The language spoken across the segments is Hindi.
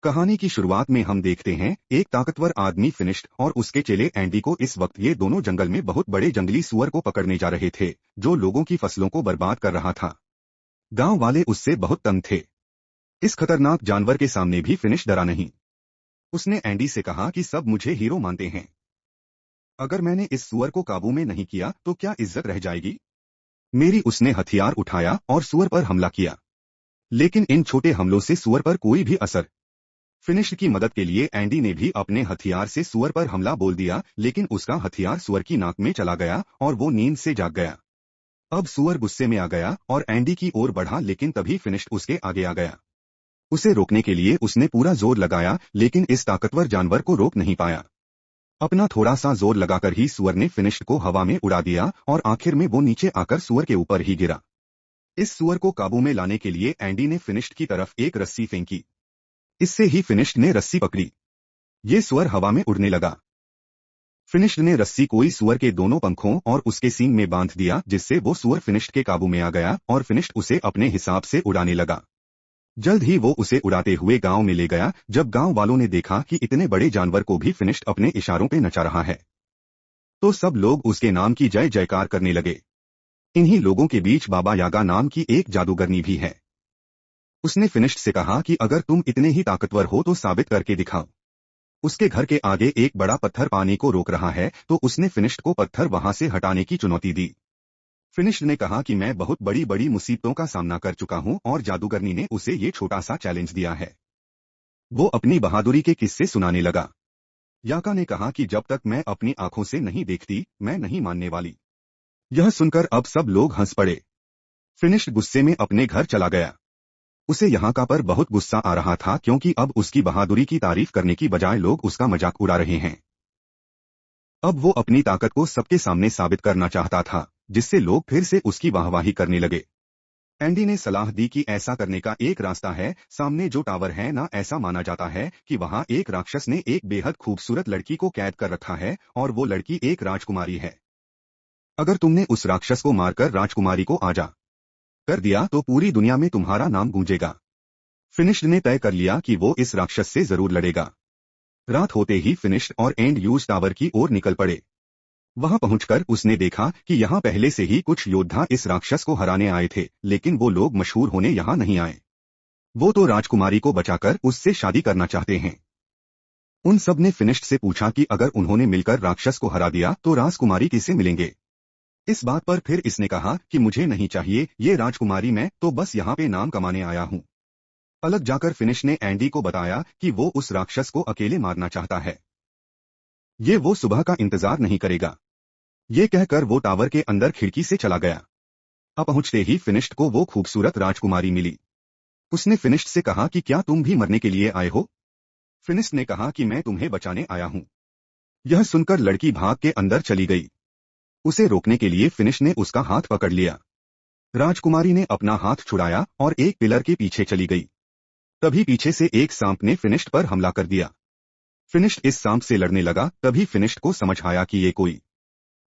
कहानी की शुरुआत में हम देखते हैं एक ताकतवर आदमी फिनिश्ड और उसके चेले एंडी को। इस वक्त ये दोनों जंगल में बहुत बड़े जंगली सूअर को पकड़ने जा रहे थे जो लोगों की फसलों को बर्बाद कर रहा था। गांव वाले उससे बहुत तंग थे। इस खतरनाक जानवर के सामने भी फिनिश डरा नहीं। उसने एंडी से कहा कि सब मुझे हीरो मानते हैं, अगर मैंने इस सूअर को काबू में नहीं किया तो क्या इज्जत रह जाएगी मेरी। उसने हथियार उठाया और सूअर पर हमला किया, लेकिन इन छोटे हमलों से सूअर पर कोई भी असर। फिनिश की मदद के लिए एंडी ने भी अपने हथियार से सूअर पर हमला बोल दिया, लेकिन उसका हथियार सूअर की नाक में चला गया और वो नींद से जाग गया। अब सूअर गुस्से में आ गया और एंडी की ओर बढ़ा, लेकिन तभी फिनिश उसके आगे आ गया। उसे रोकने के लिए उसने पूरा जोर लगाया, लेकिन इस ताकतवर जानवर को रोक नहीं पाया। अपना थोड़ा सा जोर लगाकर ही सूअर ने फिनिश को हवा में उड़ा दिया और आखिर में वो नीचे आकर सूअर के ऊपर ही गिरा। इस सूअर को काबू में लाने के लिए एंडी ने फिनिश की तरफ एक रस्सी फेंकी। इससे ही फिनिश ने रस्सी पकड़ी। ये सूअर हवा में उड़ने लगा। फिनिश ने रस्सी कोई सूअर के दोनों पंखों और उसके सींग में बांध दिया, जिससे वो सूअर फिनिश के काबू में आ गया और फिनिश उसे अपने हिसाब से उड़ाने लगा। जल्द ही वो उसे उड़ाते हुए गांव में ले गया। जब गांव वालों ने देखा कि इतने बड़े जानवर को भी फिनिश अपने इशारों पे नचा रहा है, तो सब लोग उसके नाम की जय जयकार करने लगे। इन्हीं लोगों के बीच बाबा यागा नाम की एक जादूगरनी भी है। उसने फिनिश से कहा कि अगर तुम इतने ही ताकतवर हो तो साबित करके दिखाओ। उसके घर के आगे एक बड़ा पत्थर पानी को रोक रहा है, तो उसने फिनिश को पत्थर वहां से हटाने की चुनौती दी। फिनिश ने कहा कि मैं बहुत बड़ी बड़ी मुसीबतों का सामना कर चुका हूं और जादूगरनी ने उसे ये छोटा सा चैलेंज दिया है। वो अपनी बहादुरी के किस्से सुनाने लगा। याका ने कहा कि जब तक मैं अपनी आंखों से नहीं देखती मैं नहीं मानने वाली। यह सुनकर अब सब लोग हंस पड़े। फिनिश गुस्से में अपने घर चला गया। उसे यहाँ का पर बहुत गुस्सा आ रहा था, क्योंकि अब उसकी बहादुरी की तारीफ करने की बजाय लोग उसका मजाक उड़ा रहे हैं। अब वो अपनी ताकत को सबके सामने साबित करना चाहता था, जिससे लोग फिर से उसकी वाहवाही करने लगे। एंडी ने सलाह दी कि ऐसा करने का एक रास्ता है। सामने जो टावर है ना, ऐसा माना जाता है कि वहां एक राक्षस ने एक बेहद खूबसूरत लड़की को कैद कर रखा है और वो लड़की एक राजकुमारी है। अगर तुमने उस राक्षस को मारकर राजकुमारी को आजा कर दिया तो पूरी दुनिया में तुम्हारा नाम गूंजेगा। फिनिश ने तय कर लिया कि वो इस राक्षस से जरूर लड़ेगा। रात होते ही फिनिश और एंड यूज टावर की ओर निकल पड़े। वहां पहुंचकर उसने देखा कि यहाँ पहले से ही कुछ योद्धा इस राक्षस को हराने आए थे, लेकिन वो लोग मशहूर होने यहाँ नहीं आए। वो तो राजकुमारी को बचाकर उससे शादी करना चाहते हैं। उन सब ने फिनिश से पूछा कि अगर उन्होंने मिलकर राक्षस को हरा दिया तो राजकुमारी किसे मिलेंगे। इस बात पर फिर इसने कहा कि मुझे नहीं चाहिए ये राजकुमारी, मैं तो बस यहाँ पे नाम कमाने आया हूँ। अलग जाकर फिनिश ने एंडी को बताया कि वो उस राक्षस को अकेले मारना चाहता है। ये वो सुबह का इंतजार नहीं करेगा। ये कहकर वो टावर के अंदर खिड़की से चला गया। अब पहुंचते ही फिनिश को वो खूबसूरत राजकुमारी मिली। उसने फिनिश से कहा कि क्या तुम भी मरने के लिए आए हो। फिनिश ने कहा कि मैं तुम्हें बचाने आया हूँ। यह सुनकर लड़की भाग के अंदर चली गई। उसे रोकने के लिए फिनिश ने उसका हाथ पकड़ लिया। राजकुमारी ने अपना हाथ छुड़ाया और एक पिलर के पीछे चली गई। तभी पीछे से एक सांप ने फिनिश पर हमला कर दिया। फिनिश इस सांप से लड़ने लगा। तभी फिनिश को समझ आया कि ये कोई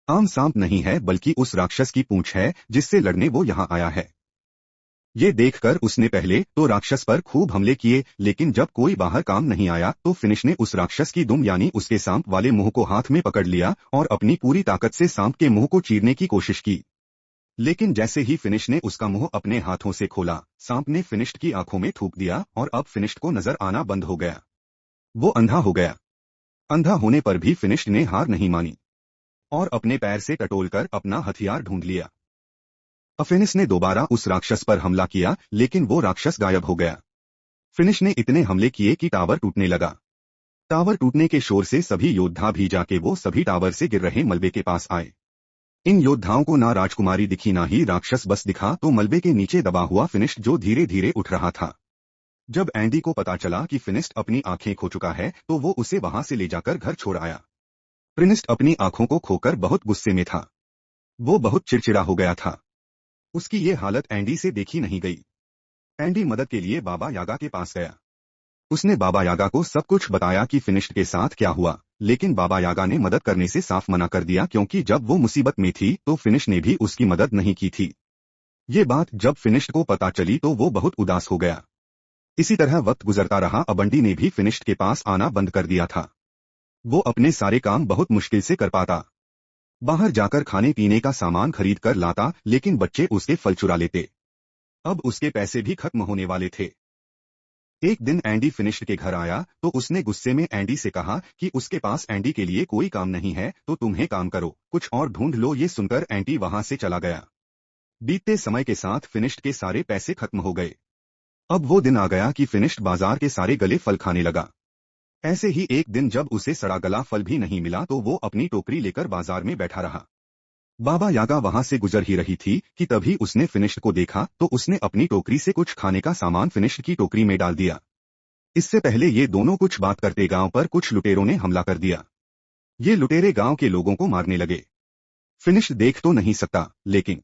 आम सांप नहीं है, बल्कि उस राक्षस की पूंछ है जिससे लड़ने वो यहाँ आया है। ये देखकर उसने पहले तो राक्षस पर खूब हमले किए, लेकिन जब कोई बाहर काम नहीं आया तो फिनिश ने उस राक्षस की दुम यानी उसके सांप वाले मुंह को हाथ में पकड़ लिया और अपनी पूरी ताकत से सांप के मुंह को चीरने की कोशिश की। लेकिन जैसे ही फिनिश ने उसका मुंह अपने हाथों से खोला, सांप ने फिनिश की आंखों में थूक दिया और अब फिनिश को नजर आना बंद हो गया। वो अंधा हो गया। अंधा होने पर भी फिनिश ने हार नहीं मानी और अपने पैर से टटोलकर अपना हथियार ढूंढ लिया। फिनिश ने दोबारा उस राक्षस पर हमला किया, लेकिन वो राक्षस गायब हो गया। फिनिश ने इतने हमले किए कि टावर टूटने लगा। टावर टूटने के शोर से सभी योद्धा भी जाके वो सभी टावर से गिर रहे मलबे के पास आए। इन योद्धाओं को ना राजकुमारी दिखी ना ही राक्षस, बस दिखा तो मलबे के नीचे दबा हुआ फिनिश जो धीरे धीरे उठ रहा था। जब एंडी को पता चला कि फिनिश अपनी आंखें खो चुका है तो वो उसे वहां से ले जाकर घर छोड़ आया। फिनिश अपनी आंखों को खोकर बहुत गुस्से में था। वो बहुत चिड़चिड़ा हो गया था। उसकी ये हालत एंडी से देखी नहीं गई। एंडी मदद के लिए बाबा यागा के पास गया। उसने बाबा यागा को सब कुछ बताया कि फिनिश के साथ क्या हुआ, लेकिन बाबा यागा ने मदद करने से साफ मना कर दिया, क्योंकि जब वो मुसीबत में थी तो फिनिश ने भी उसकी मदद नहीं की थी। ये बात जब फिनिश को पता चली तो वो बहुत उदास हो गया। इसी तरह वक्त गुजरता रहा। अबंडी ने भी फिनिश्ड के पास आना बंद कर दिया था। वो अपने सारे काम बहुत मुश्किल से कर पाता। बाहर जाकर खाने पीने का सामान खरीद कर लाता, लेकिन बच्चे उसके फल चुरा लेते। अब उसके पैसे भी खत्म होने वाले थे। एक दिन एंडी फिनिश्ड के घर आया तो उसने गुस्से में एंडी से कहा कि उसके पास एंडी के लिए कोई काम नहीं है, तो तुम्हें काम करो, कुछ और ढूंढ लो। ये सुनकर एंडी वहां से चला गया। बीतते समय के साथ फिनिश्ड के सारे पैसे खत्म हो गए। अब वो दिन आ गया कि फिनिश्ड बाजार के सारे गले फल खाने लगा। ऐसे ही एक दिन जब उसे सड़ा गला फल भी नहीं मिला तो वो अपनी टोकरी लेकर बाजार में बैठा रहा। बाबा यागा वहां से गुजर ही रही थी कि तभी उसने फिनिश्ड को देखा तो उसने अपनी टोकरी से कुछ खाने का सामान फिनिश्ड की टोकरी में डाल दिया। इससे पहले ये दोनों कुछ बात करते गांव पर कुछ लुटेरों ने हमला कर दिया। ये लुटेरे गांव के लोगों को मारने लगे। फिनिश्ड देख तो नहीं सकता, लेकिन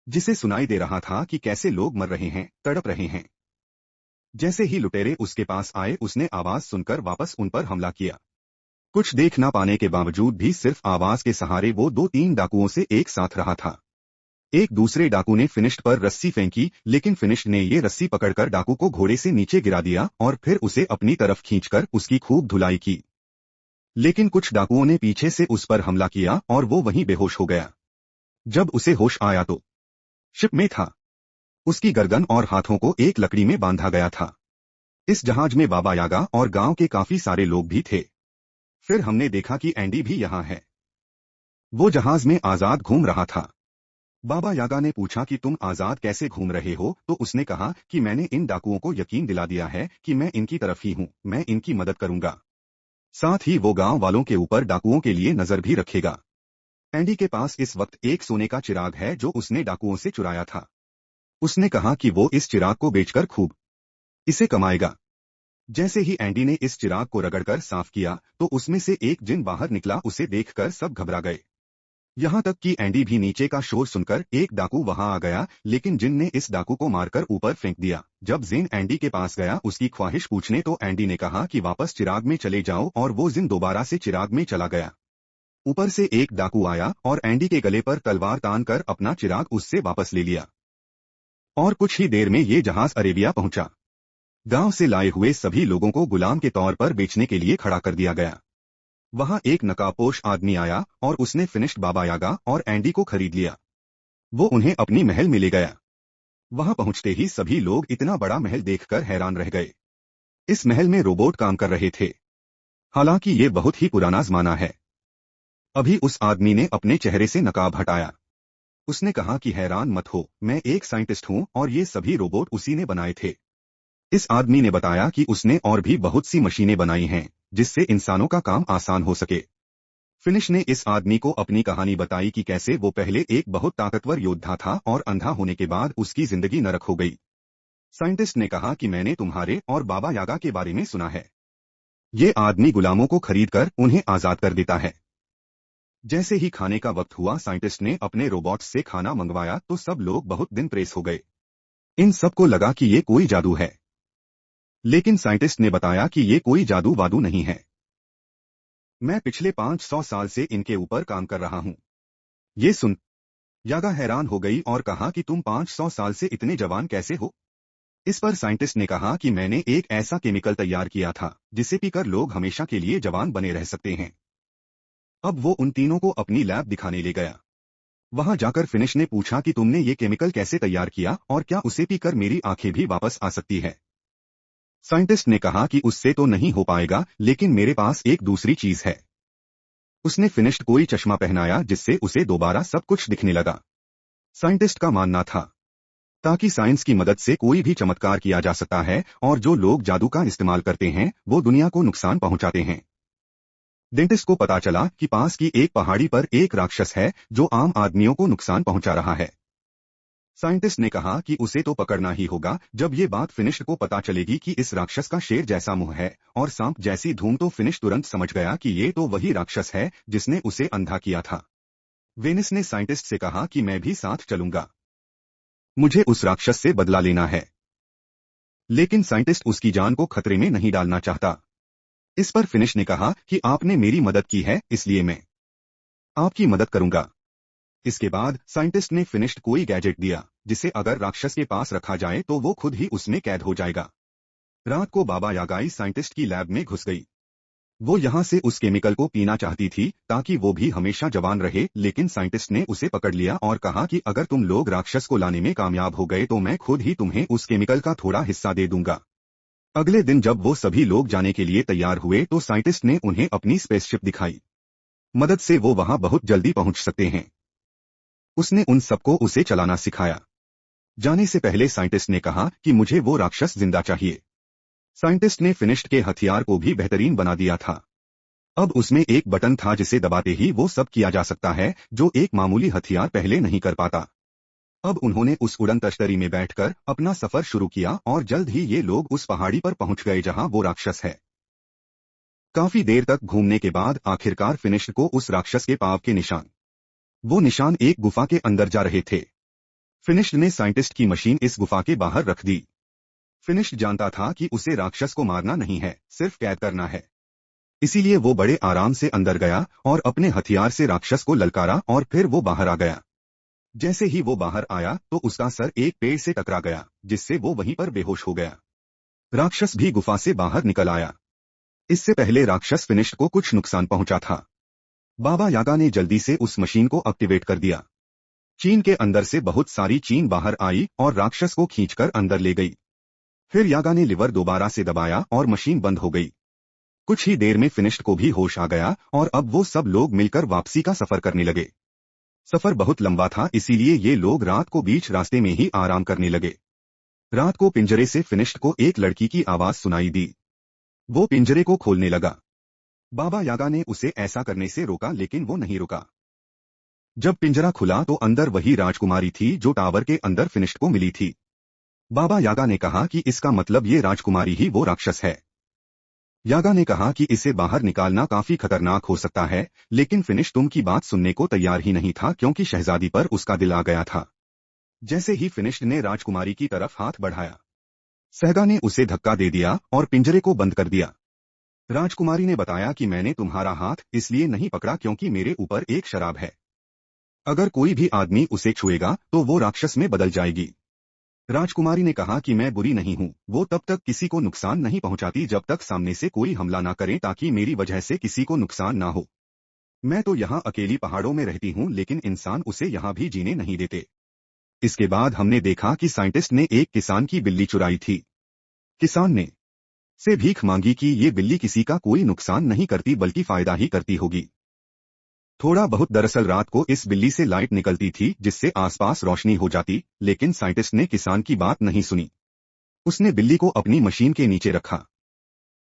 जिसे सुनाई दे रहा था कि कैसे लोग मर रहे हैं, तड़प रहे हैं। जैसे ही लुटेरे उसके पास आए उसने आवाज सुनकर वापस उन पर हमला किया। कुछ देख ना पाने के बावजूद भी सिर्फ आवाज के सहारे वो 2-3 डाकुओं से एक साथ रहा था। एक दूसरे डाकू ने फिनिश्ड पर रस्सी फेंकी, लेकिन फिनिश्ड ने ये रस्सी पकड़कर डाकू को घोड़े से नीचे गिरा दिया और फिर उसे अपनी तरफ खींचकर उसकी खूब धुलाई की। लेकिन कुछ डाकुओं ने पीछे से उस पर हमला किया और वो वहीं बेहोश हो गया। जब उसे होश आया तो शिप में था। उसकी गर्दन और हाथों को एक लकड़ी में बांधा गया था। इस जहाज में बाबा यागा और गांव के काफी सारे लोग भी थे। फिर हमने देखा कि एंडी भी यहाँ है। वो जहाज में आजाद घूम रहा था। बाबा यागा ने पूछा कि तुम आजाद कैसे घूम रहे हो, तो उसने कहा कि मैंने इन डाकुओं को यकीन दिला दिया है कि मैं इनकी तरफ ही हूँ, मैं इनकी मदद करूंगा। साथ ही वो गांव वालों के ऊपर डाकुओं के लिए नजर भी रखेगा। एंडी के पास इस वक्त एक सोने का चिराग है जो उसने डाकुओं से चुराया था। उसने कहा कि वो इस चिराग को बेचकर खूब इसे कमाएगा। जैसे ही एंडी ने इस चिराग को रगड़कर साफ किया तो उसमें से एक जिन बाहर निकला। उसे देखकर सब घबरा गए। यहाँ तक कि एंडी भी नीचे का शोर सुनकर एक डाकू वहां आ गया, लेकिन जिन ने इस डाकू को मारकर ऊपर फेंक दिया। जब जिन एंडी के पास गया उसकी ख्वाहिश पूछने तो एंडी ने कहा कि वापस चिराग में चले जाओ, और वो जिन दोबारा से चिराग में चला गया। ऊपर से एक डाकू आया और एंडी के गले पर तलवार तान कर अपना चिराग उससे वापस ले लिया। और कुछ ही देर में ये जहाज अरेबिया पहुंचा। गांव से लाए हुए सभी लोगों को गुलाम के तौर पर बेचने के लिए खड़ा कर दिया गया। वहां एक नकाबपोश आदमी आया और उसने फिनिश्ड बाबा यागा और एंडी को खरीद लिया। वो उन्हें अपनी महल में ले गया। वहां पहुंचते ही सभी लोग इतना बड़ा महल देखकर हैरान रह गए। इस महल में रोबोट काम कर रहे थे। हालांकि ये बहुत ही पुराना जमाना है। अभी उस आदमी ने अपने चेहरे से नकाब हटाया। उसने कहा कि हैरान मत हो, मैं एक साइंटिस्ट हूं और ये सभी रोबोट उसी ने बनाए थे। इस आदमी ने बताया कि उसने और भी बहुत सी मशीनें बनाई हैं जिससे इंसानों का काम आसान हो सके। फिनिश ने इस आदमी को अपनी कहानी बताई कि कैसे वो पहले एक बहुत ताकतवर योद्धा था और अंधा होने के बाद उसकी जिंदगी नरक हो गई। साइंटिस्ट ने कहा कि मैंने तुम्हारे और बाबा यागा के बारे में सुना है। ये आदमी गुलामों को खरीदकर उन्हें आजाद कर देता है। जैसे ही खाने का वक्त हुआ साइंटिस्ट ने अपने रोबोट्स से खाना मंगवाया तो सब लोग बहुत दिन प्रेस हो गए। इन सबको लगा कि ये कोई जादू है, लेकिन साइंटिस्ट ने बताया कि ये कोई जादू वादू नहीं है। मैं पिछले 500 साल से इनके ऊपर काम कर रहा हूं। ये सुन यागा हैरान हो गई और कहा कि तुम 500 साल से इतने जवान कैसे हो। इस पर साइंटिस्ट ने कहा कि मैंने एक ऐसा केमिकल तैयार किया था जिसे पीकर लोग हमेशा के लिए जवान बने रह सकते हैं। अब वो उन तीनों को अपनी लैब दिखाने ले गया। वहां जाकर फिनिश ने पूछा कि तुमने ये केमिकल कैसे तैयार किया और क्या उसे पीकर मेरी आंखें भी वापस आ सकती है। साइंटिस्ट ने कहा कि उससे तो नहीं हो पाएगा, लेकिन मेरे पास एक दूसरी चीज है। उसने फिनिश्ड कोई चश्मा पहनाया जिससे उसे दोबारा सब कुछ दिखने लगा। साइंटिस्ट का मानना था ताकि साइंस की मदद से कोई भी चमत्कार किया जा सकता है और जो लोग जादू का इस्तेमाल करते हैं वो दुनिया को नुकसान पहुंचाते हैं। डेंटिस्ट को पता चला कि पास की एक पहाड़ी पर एक राक्षस है जो आम आदमियों को नुकसान पहुंचा रहा है। साइंटिस्ट ने कहा कि उसे तो पकड़ना ही होगा। जब ये बात फिनिश को पता चलेगी कि इस राक्षस का शेर जैसा मुंह है और सांप जैसी धूम, तो फिनिश तुरंत समझ गया कि ये तो वही राक्षस है जिसने उसे अंधा किया था। वेनिस ने साइंटिस्ट से कहा कि मैं भी साथ चलूंगा, मुझे उस राक्षस से बदला लेना है। लेकिन साइंटिस्ट उसकी जान को खतरे में नहीं डालना चाहता। इस पर फिनिश ने कहा कि आपने मेरी मदद की है, इसलिए मैं आपकी मदद करूंगा। इसके बाद साइंटिस्ट ने फिनिश्ड कोई गैजेट दिया जिसे अगर राक्षस के पास रखा जाए तो वो खुद ही उसमें कैद हो जाएगा। रात को बाबा यागाई साइंटिस्ट की लैब में घुस गई। वो यहाँ से उस केमिकल को पीना चाहती थी ताकि वो भी हमेशा जवान रहे, लेकिन साइंटिस्ट ने उसे पकड़ लिया और कहा कि अगर तुम लोग राक्षस को लाने में कामयाब हो गए तो मैं खुद ही तुम्हें उस केमिकल का थोड़ा हिस्सा दे दूंगा। अगले दिन जब वो सभी लोग जाने के लिए तैयार हुए तो साइंटिस्ट ने उन्हें अपनी स्पेसशिप दिखाई। मदद से वो वहां बहुत जल्दी पहुंच सकते हैं। उसने उन सबको उसे चलाना सिखाया। जाने से पहले साइंटिस्ट ने कहा कि मुझे वो राक्षस जिंदा चाहिए। साइंटिस्ट ने फिनिश्ड के हथियार को भी बेहतरीन बना दिया था। अब उसमें एक बटन था जिसे दबाते ही वो सब किया जा सकता है जो एक मामूली हथियार पहले नहीं कर पाता। अब उन्होंने उस उड़न तश्तरी में बैठकर अपना सफर शुरू किया और जल्द ही ये लोग उस पहाड़ी पर पहुंच गए जहां वो राक्षस है। काफी देर तक घूमने के बाद आखिरकार फिनिश्ड को उस राक्षस के पांव के निशान, वो निशान एक गुफा के अंदर जा रहे थे। फिनिश्ड ने साइंटिस्ट की मशीन इस गुफा के बाहर रख दी। फिनिश्ड जानता था कि उसे राक्षस को मारना नहीं है, सिर्फ कैद करना है। इसीलिए वो बड़े आराम से अंदर गया और अपने हथियार से राक्षस को ललकारा और फिर वो बाहर आ गया। जैसे ही वो बाहर आया तो उसका सर एक पेड़ से टकरा गया, जिससे वो वहीं पर बेहोश हो गया। राक्षस भी गुफा से बाहर निकल आया। इससे पहले राक्षस फिनिश्ड को कुछ नुकसान पहुंचा था। बाबा यागा ने जल्दी से उस मशीन को एक्टिवेट कर दिया। चीन के अंदर से बहुत सारी चीन बाहर आई और राक्षस को खींचकर अंदर ले गई। फिर यागा ने लिवर दोबारा से दबाया और मशीन बंद हो गई। कुछ ही देर में फिनिश्ड को भी होश आ गया और अब वो सब लोग मिलकर वापसी का सफर करने लगे। सफर बहुत लंबा था, इसीलिए ये लोग रात को बीच रास्ते में ही आराम करने लगे। रात को पिंजरे से फिनिश्ड को एक लड़की की आवाज सुनाई दी। वो पिंजरे को खोलने लगा। बाबा यागा ने उसे ऐसा करने से रोका, लेकिन वो नहीं रुका। जब पिंजरा खुला तो अंदर वही राजकुमारी थी जो टावर के अंदर फिनिश्ड को मिली थी। बाबा यागा ने कहा कि इसका मतलब ये राजकुमारी ही वो राक्षस है। यागा ने कहा कि इसे बाहर निकालना काफी खतरनाक हो सकता है, लेकिन फिनिश तुम की बात सुनने को तैयार ही नहीं था क्योंकि शहजादी पर उसका दिल आ गया था। जैसे ही फिनिश्ड ने राजकुमारी की तरफ हाथ बढ़ाया, सहगा ने उसे धक्का दे दिया और पिंजरे को बंद कर दिया। राजकुमारी ने बताया कि मैंने तुम्हारा हाथ इसलिए नहीं पकड़ा क्योंकि मेरे ऊपर एक शराब है। अगर कोई भी आदमी उसे छुएगा तो वो राक्षस में बदल जाएगी। राजकुमारी ने कहा कि मैं बुरी नहीं हूँ, वो तब तक किसी को नुकसान नहीं पहुंचाती जब तक सामने से कोई हमला ना करे ताकि मेरी वजह से किसी को नुकसान ना हो। मैं तो यहाँ अकेली पहाड़ों में रहती हूँ, लेकिन इंसान उसे यहाँ भी जीने नहीं देते। इसके बाद हमने देखा कि साइंटिस्ट ने एक किसान की बिल्ली चुराई थी। किसान ने से भीख मांगी कि ये बिल्ली किसी का कोई नुकसान नहीं करती बल्कि फायदा ही करती होगी। थोड़ा बहुत दरअसल रात को इस बिल्ली से लाइट निकलती थी जिससे आसपास रोशनी हो जाती, लेकिन साइंटिस्ट ने किसान की बात नहीं सुनी। उसने बिल्ली को अपनी मशीन के नीचे रखा।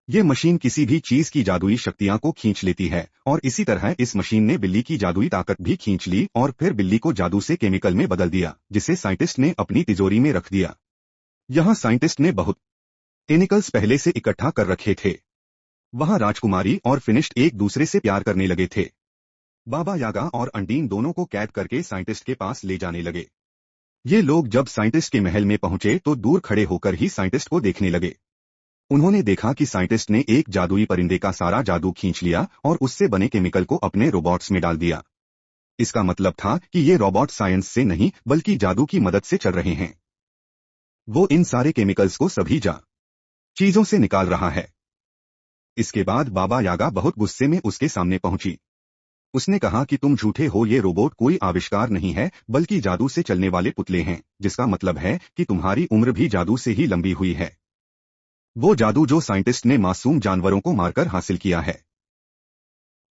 ये मशीन किसी भी चीज की जादुई शक्तियां को खींच लेती है और इसी तरह इस मशीन ने बिल्ली की जादुई ताकत भी खींच ली और फिर बिल्ली को जादू से केमिकल में बदल दिया, जिसे साइंटिस्ट ने अपनी तिजोरी में रख दिया। यहाँ साइंटिस्ट ने बहुत केमिकल्स पहले से इकट्ठा कर रखे थे। वहां राजकुमारी और फिनिश्ड एक दूसरे से प्यार करने लगे थे। बाबा यागा और अंडीन दोनों को कैद करके साइंटिस्ट के पास ले जाने लगे। ये लोग जब साइंटिस्ट के महल में पहुंचे तो दूर खड़े होकर ही साइंटिस्ट को देखने लगे। उन्होंने देखा कि साइंटिस्ट ने एक जादुई परिंदे का सारा जादू खींच लिया और उससे बने केमिकल को अपने रोबोट्स में डाल दिया। इसका मतलब था कि ये रोबोट साइंस से नहीं बल्कि जादू की मदद से चल रहे हैं। वो इन सारे केमिकल्स को सभी चीजों से निकाल रहा है। इसके बाद बाबा यागा बहुत गुस्से में उसके सामने पहुंची। उसने कहा कि तुम झूठे हो, ये रोबोट कोई आविष्कार नहीं है बल्कि जादू से चलने वाले पुतले हैं, जिसका मतलब है कि तुम्हारी उम्र भी जादू से ही लंबी हुई है। वो जादू जो साइंटिस्ट ने मासूम जानवरों को मारकर हासिल किया है।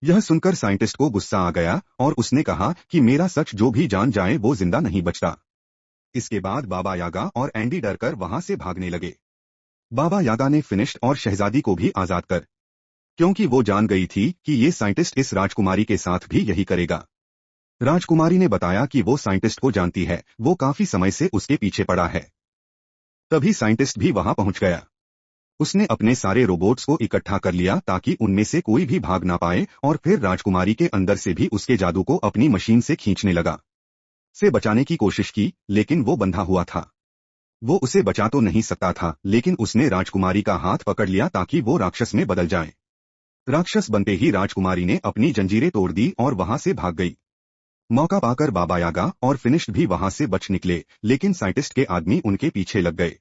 यह सुनकर साइंटिस्ट को गुस्सा आ गया और उसने कहा कि मेरा सच जो भी जान जाए वो जिंदा नहीं बचता। इसके बाद बाबा यागा और एंडी डरकर वहां से भागने लगे। बाबा यागा ने फिनिश्ड और शहजादी को भी आजाद कर, क्योंकि वो जान गई थी कि ये साइंटिस्ट इस राजकुमारी के साथ भी यही करेगा। राजकुमारी ने बताया कि वो साइंटिस्ट को जानती है, वो काफी समय से उसके पीछे पड़ा है। तभी साइंटिस्ट भी वहां पहुंच गया। उसने अपने सारे रोबोट्स को इकट्ठा कर लिया ताकि उनमें से कोई भी भाग ना पाए और फिर राजकुमारी के अंदर से भी उसके जादू को अपनी मशीन से खींचने लगा। से बचाने की कोशिश की, लेकिन वो बंधा हुआ था। वो उसे बचा तो नहीं सकता था, लेकिन उसने राजकुमारी का हाथ पकड़ लिया ताकि वो राक्षस में बदल जाए। राक्षस बनते ही राजकुमारी ने अपनी जंजीरें तोड़ दी और वहां से भाग गई। मौका पाकर बाबा यागा और फिनिश्ड भी वहां से बच निकले, लेकिन साइंटिस्ट के आदमी उनके पीछे लग गए।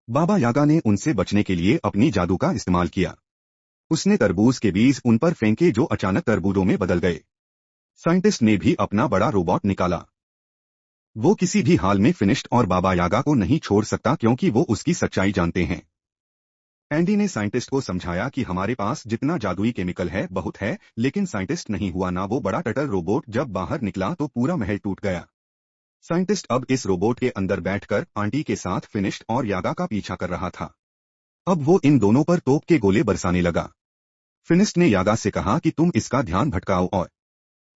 बाबा यागा ने उनसे बचने के लिए अपनी जादू का इस्तेमाल किया। उसने तरबूज के बीज उन पर फेंके जो अचानक तरबूजों में बदल गए। साइंटिस्ट ने भी अपना बड़ा रोबोट निकाला। वो किसी भी हाल में फिनिश्ड और बाबा यागा को नहीं छोड़ सकता क्योंकि वो उसकी सच्चाई जानते हैं। एंडी ने साइंटिस्ट को समझाया कि हमारे पास जितना जादुई केमिकल है बहुत है, लेकिन साइंटिस्ट नहीं हुआ ना वो बड़ा टटर रोबोट जब बाहर निकला तो पूरा महल टूट गया। साइंटिस्ट अब इस रोबोट के अंदर बैठकर आंटी के साथ फिनिश्ड और यागा का पीछा कर रहा था। अब वो इन दोनों पर तोप के गोले बरसाने लगा। फिनिश्ड ने यागा से कहा कि तुम इसका ध्यान भटकाओ और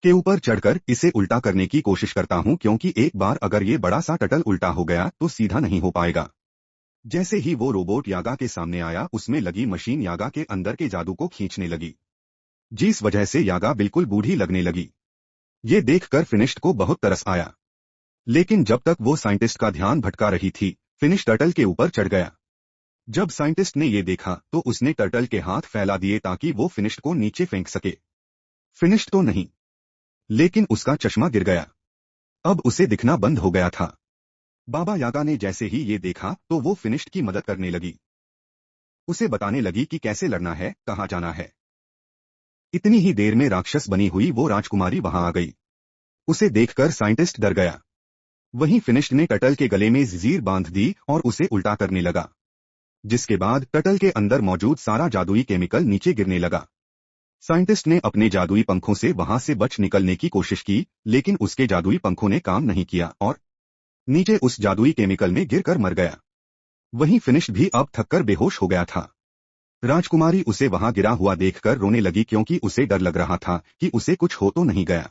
के ऊपर चढ़कर इसे उल्टा करने की कोशिश करता हूं क्योंकि एक बार अगर ये बड़ा सा टटल उल्टा हो गया तो सीधा नहीं हो पाएगा। जैसे ही वो रोबोट यागा के सामने आया उसमें लगी मशीन यागा के अंदर के जादू को खींचने लगी, जिस वजह से यागा बिल्कुल बूढ़ी लगने लगी। ये देखकर फिनिश्ड को बहुत तरस आया, लेकिन जब तक वो साइंटिस्ट का ध्यान भटका रही थी फिनिश टर्टल के ऊपर चढ़ गया। जब साइंटिस्ट ने ये देखा तो उसने टर्टल के हाथ फैला दिए ताकि वो फिनिश्ड को नीचे फेंक सके। फिनिश्ड तो नहीं, लेकिन उसका चश्मा गिर गया। अब उसे दिखना बंद हो गया था। बाबा यागा ने जैसे ही ये देखा तो वो फिनिश्ड की मदद करने लगी। उसे बताने लगी कि कैसे लड़ना है, कहाँ जाना है। इतनी ही देर में राक्षस बनी हुई वो राजकुमारी वहां आ गई। उसे देखकर साइंटिस्ट डर गया। वहीं फिनिश्ड ने टटल के गले में जंजीर बांध दी और उसे उल्टा करने लगा, जिसके बाद टटल के अंदर मौजूद सारा जादुई केमिकल नीचे गिरने लगा। साइंटिस्ट ने अपने जादुई पंखों से वहां से बच निकलने की कोशिश की, लेकिन उसके जादुई पंखों ने काम नहीं किया और नीचे उस जादुई केमिकल में गिरकर मर गया। वहीं फिनिश्ड भी अब थककर बेहोश हो गया था। राजकुमारी उसे वहां गिरा हुआ देखकर रोने लगी क्योंकि उसे डर लग रहा था कि उसे कुछ हो तो नहीं गया।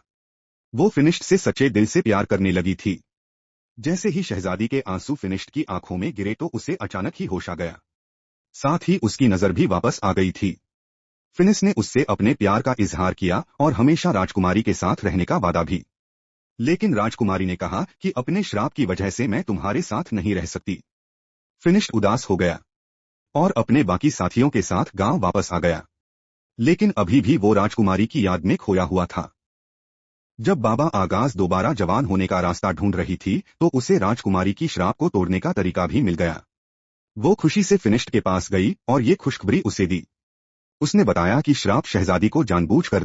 वो फिनिश्ड से सच्चे दिल से प्यार करने लगी थी। जैसे ही शहजादी के आंसू फिनिश्ड की आंखों में गिरे तो उसे अचानक ही होश आ गया। साथ ही उसकी नजर भी वापस आ गई थी। फिनिश ने उससे अपने प्यार का इजहार किया और हमेशा राजकुमारी के साथ रहने का वादा भी। लेकिन राजकुमारी ने कहा कि अपने श्राप की वजह से मैं तुम्हारे साथ नहीं रह सकती। फिनिश्ड उदास हो गया और अपने बाकी साथियों के साथ गांव वापस आ गया, लेकिन अभी भी वो राजकुमारी की याद में खोया हुआ था। जब बाबा आगाज दोबारा जवान होने का रास्ता ढूंढ रही थी तो उसे राजकुमारी की श्राप को तोड़ने का तरीका भी मिल गया। वो खुशी से फिनिश्ड के पास गई और ये खुशखबरी उसे दी। उसने बताया कि श्राप शहजादी को जानबूझकर